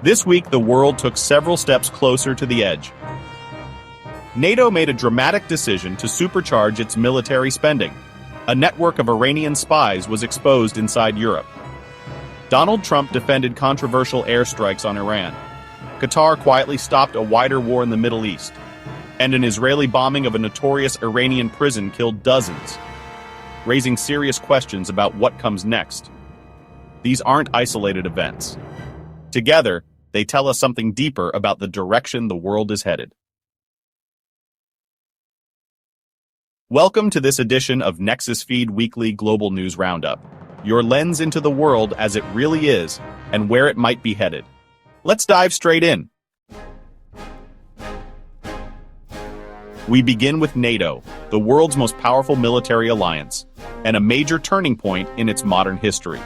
This week, the world took several steps closer to the edge. NATO made a dramatic decision to supercharge its military spending. A network of Iranian spies was exposed inside Europe. Donald Trump defended controversial airstrikes on Iran. Qatar quietly stopped a wider war in the Middle East. And an Israeli bombing of a notorious Iranian prison killed dozens, raising serious questions about what comes next. These aren't isolated events. Together, they tell us something deeper about the direction the world is headed. Welcome to this edition of Nexusfeed Weekly Global News Roundup, your lens into the world as it really is and where it might be headed. Let's dive straight in. We begin with NATO, the world's most powerful military alliance, and a major turning point in its modern history.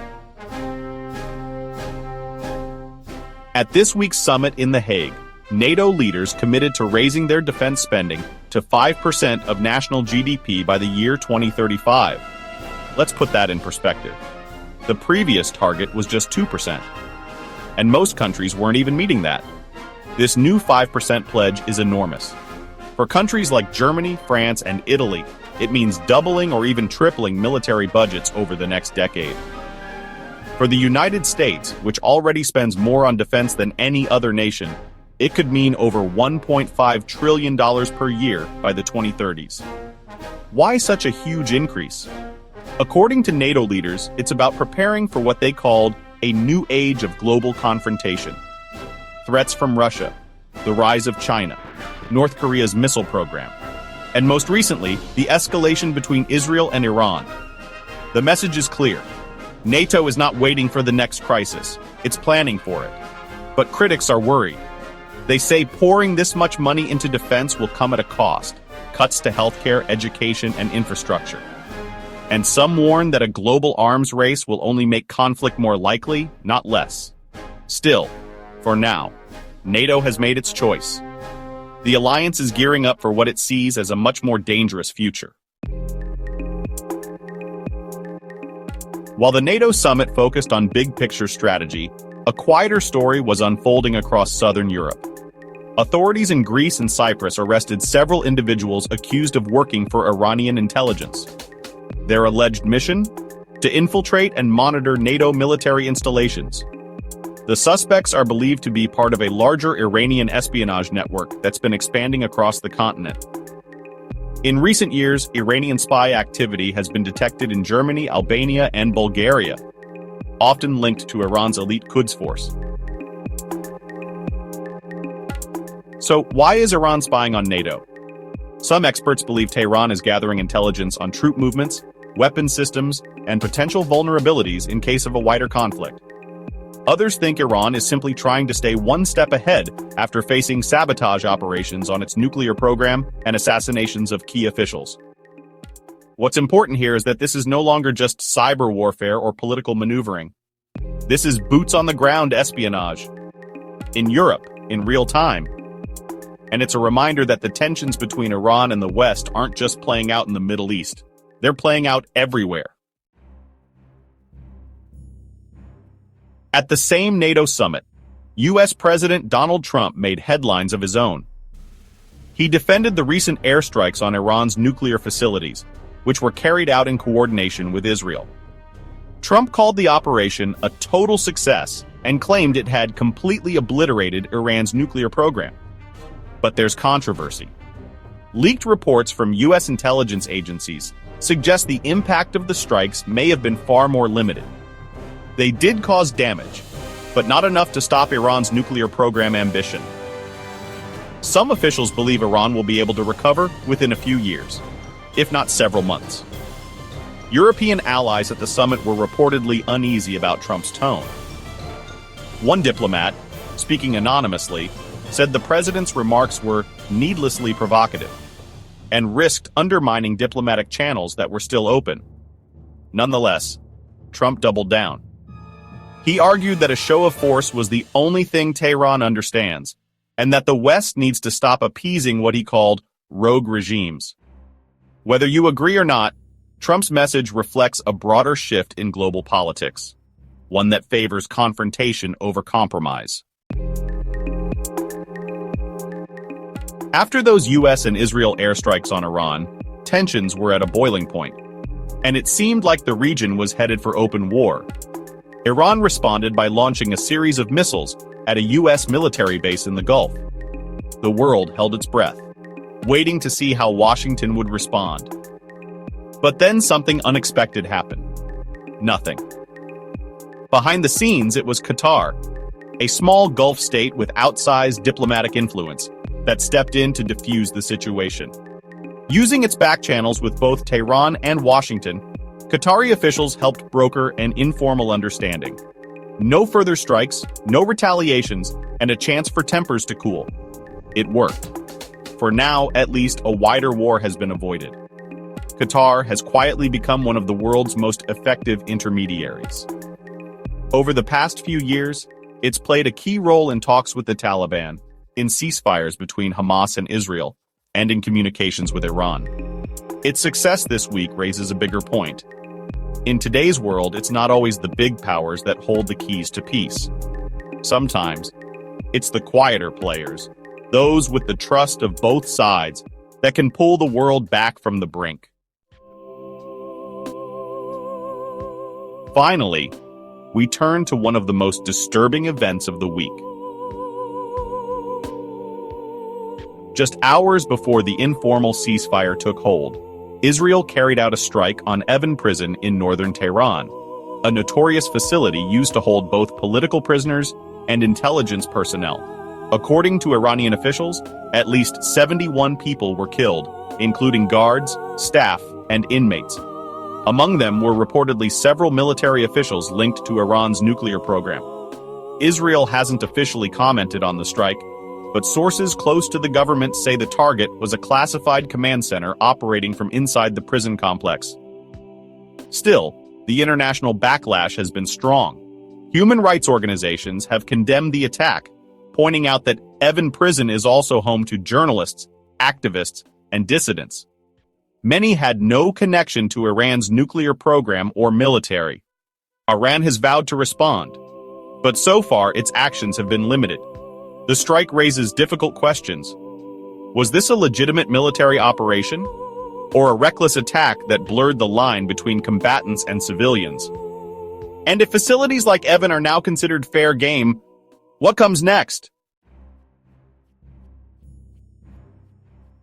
At this week's summit in The Hague, NATO leaders committed to raising their defense spending to 5% of national GDP by the year 2035. Let's put that in perspective. The previous target was just 2%, and most countries weren't even meeting that. This new 5% pledge is enormous. For countries like Germany, France, and Italy, it means doubling or even tripling military budgets over the next decade. For the United States, which already spends more on defense than any other nation, it could mean over $1.5 trillion per year by the 2030s. Why such a huge increase? According to NATO leaders, it's about preparing for what they called a new age of global confrontation. Threats from Russia, the rise of China, North Korea's missile program, and most recently, the escalation between Israel and Iran. The message is clear. NATO is not waiting for the next crisis. It's planning for it. But critics are worried. They say pouring this much money into defense will come at a cost. Cuts to healthcare, education, and infrastructure. And some warn that a global arms race will only make conflict more likely, not less. Still, for now, NATO has made its choice. The alliance is gearing up for what it sees as a much more dangerous future. While the NATO summit focused on big-picture strategy, a quieter story was unfolding across southern Europe. Authorities in Greece and Cyprus arrested several individuals accused of working for Iranian intelligence. Their alleged mission? To infiltrate and monitor NATO military installations. The suspects are believed to be part of a larger Iranian espionage network that's been expanding across the continent. In recent years, Iranian spy activity has been detected in Germany, Albania, and Bulgaria, often linked to Iran's elite Quds force. So, why is Iran spying on NATO? Some experts believe Tehran is gathering intelligence on troop movements, weapon systems, and potential vulnerabilities in case of a wider conflict. Others think Iran is simply trying to stay one step ahead after facing sabotage operations on its nuclear program and assassinations of key officials. What's important here is that this is no longer just cyber warfare or political maneuvering. This is boots-on-the-ground espionage. In Europe, in real time. And it's a reminder that the tensions between Iran and the West aren't just playing out in the Middle East. They're playing out everywhere. At the same NATO summit, U.S. President Donald Trump made headlines of his own. He defended the recent airstrikes on Iran's nuclear facilities, which were carried out in coordination with Israel. Trump called the operation a total success and claimed it had completely obliterated Iran's nuclear program. But there's controversy. Leaked reports from U.S. intelligence agencies suggest the impact of the strikes may have been far more limited. They did cause damage, but not enough to stop Iran's nuclear program ambition. Some officials believe Iran will be able to recover within a few years, if not several months. European allies at the summit were reportedly uneasy about Trump's tone. One diplomat, speaking anonymously, said the president's remarks were needlessly provocative and risked undermining diplomatic channels that were still open. Nonetheless, Trump doubled down. He argued that a show of force was the only thing Tehran understands, and that the West needs to stop appeasing what he called rogue regimes. Whether you agree or not, Trump's message reflects a broader shift in global politics, one that favors confrontation over compromise. After those US and Israel airstrikes on Iran, tensions were at a boiling point, and it seemed like the region was headed for open war. Iran responded by launching a series of missiles at a US military base in the Gulf. The world held its breath, waiting to see how Washington would respond. But then something unexpected happened. Nothing. Behind the scenes, it was Qatar, a small Gulf state with outsized diplomatic influence, that stepped in to defuse the situation. Using its backchannels with both Tehran and Washington, Qatari officials helped broker an informal understanding. No further strikes, no retaliations, and a chance for tempers to cool. It worked. For now, at least, a wider war has been avoided. Qatar has quietly become one of the world's most effective intermediaries. Over the past few years, it's played a key role in talks with the Taliban, in ceasefires between Hamas and Israel, and in communications with Iran. Its success this week raises a bigger point. In today's world, it's not always the big powers that hold the keys to peace. Sometimes, it's the quieter players, those with the trust of both sides, that can pull the world back from the brink. Finally, we turn to one of the most disturbing events of the week. Just hours before the informal ceasefire took hold, Israel carried out a strike on Evin Prison in northern Tehran, a notorious facility used to hold both political prisoners and intelligence personnel. According to Iranian officials, at least 71 people were killed, including guards, staff, and inmates. Among them were reportedly several military officials linked to Iran's nuclear program. Israel hasn't officially commented on the strike, but sources close to the government say the target was a classified command center operating from inside the prison complex. Still, the international backlash has been strong. Human rights organizations have condemned the attack, pointing out that Evin Prison is also home to journalists, activists, and dissidents. Many had no connection to Iran's nuclear program or military. Iran has vowed to respond, but so far its actions have been limited. The strike raises difficult questions. Was this a legitimate military operation, or a reckless attack that blurred the line between combatants and civilians? And if facilities like Evin are now considered fair game, what comes next?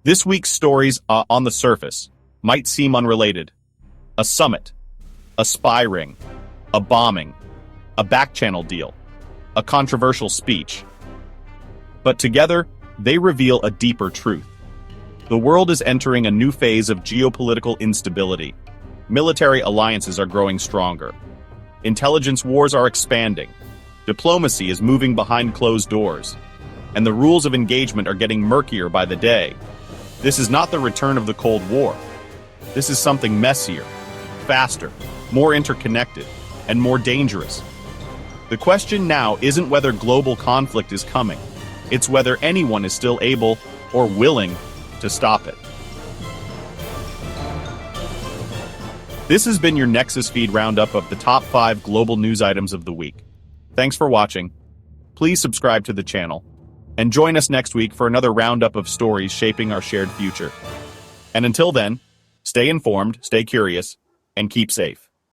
This week's stories, on the surface, might seem unrelated. A summit, a spy ring, a bombing, a backchannel deal, a controversial speech. But together, they reveal a deeper truth. The world is entering a new phase of geopolitical instability. Military alliances are growing stronger. Intelligence wars are expanding. Diplomacy is moving behind closed doors. And the rules of engagement are getting murkier by the day. This is not the return of the Cold War. This is something messier, faster, more interconnected, and more dangerous. The question now isn't whether global conflict is coming. It's whether anyone is still able or willing to stop it. This has been your Nexusfeed roundup of the top 5 global news items of the week. Thanks for watching. Please subscribe to the channel, and join us next week for another roundup of stories shaping our shared future. And until then, stay informed, stay curious, and keep safe.